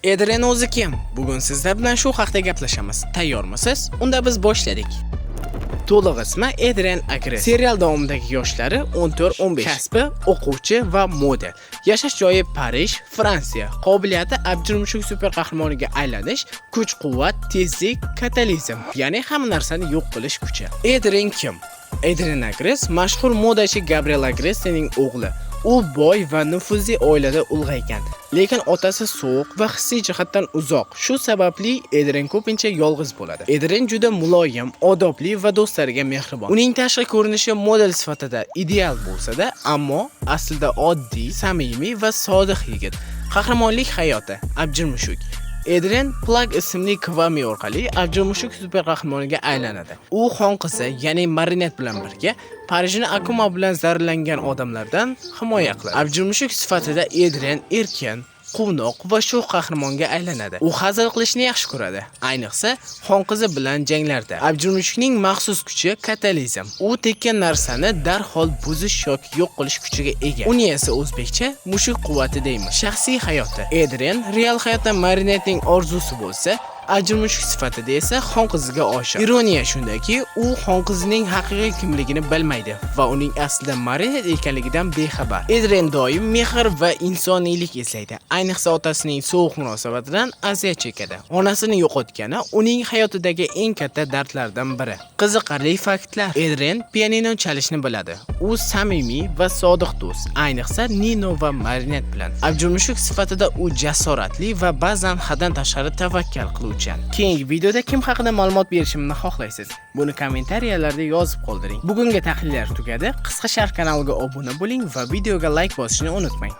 Adrian o'zi kim? Bugun sizlar bilan shu haqda gaplashamiz. Tayyormisiz? Unda biz boshladik. To'liq ismi Adrian Agres. Serial davomidagi yoshlari 14-15. Kasbi o'quvchi va model. Yashash joyi Parij, Fransiya. Qobiliyati abjir mushuk super qahramoniga aylanish, kuch-quvvat, tezlik, katalizm, ya'ni hamma narsani yo'q qilish kuchi. Adrian kim? Adrian Agres mashhur modachi Gabriel Agresning o'g'li. U boy va nufuzli oilada ulg'aygan, lekin otasi sovuq va hissiy jihatdan uzoq. Shu sababli Adrian ko'pincha yolg'iz bo'ladi. Adrian juda muloyim, odobli va do'stlariga mehribon. Uning tashqi ko'rinishi model sifatida ideal bo'lsa-da, ammo aslida oddiy, samimiy va sodiq yigit. Qahramonlik hayoti, abjir mushuk. Adrian Plug ismli kvami orqali abjir mushuk super qahramoniga aylanadi. U xon qizi, ya'ni Marinet bilan birga Parijni Akuma bilan zararlangan odamlardan himoya qiladi. Abjir mushuk sifatida Adrian erkin, quvnoq va sho'x qahramonga aylanadi. U hazil qilishni yaxshi ko'radi, ayniqsa xon qizi bilan janglarda. Abjir mushukning maxsus kuchi katalizm. U tekkan narsani darhol buzish yoki yo'q qilish kuchiga ega. Uni esa o'zbekcha mushuk quvvati deymiz. Shaxsiy hayoti. Adrian real hayotda Marinetning orzusi bo'lsa, abjir mushuk sifatida esa xon qiziga oshiq. Ironiya shundaki, u xon qizining haqiqiy kimligini bilmaydi va uning aslida Marinet ekanligidan bexabar. Adrian doim mehr va insoniylik izlaydi. Ayniqsa otasining sovuq munosabatidan aziyat chekadi. Onasini yo'qotgani uning hayotidagi eng katta dardlardan biri. Qiziqarli faktlar. Adrian pianino chalishni biladi. U samimiy va sodiq do'st, ayniqsa Nino va Marinet bilan. Abjir mushuk sifatida u jasoratli va ba'zan haddan tashqari tavakkal qiluvchi. Keyingi videoda kim haqida ma'lumot berishimni xohlaysiz? Buni kommentariyalarda yozib qoldiring. Bugungi tahlillar tugadi. Qisqa sharh kanaliga obuna bo'ling va videoga like bosishni unutmang.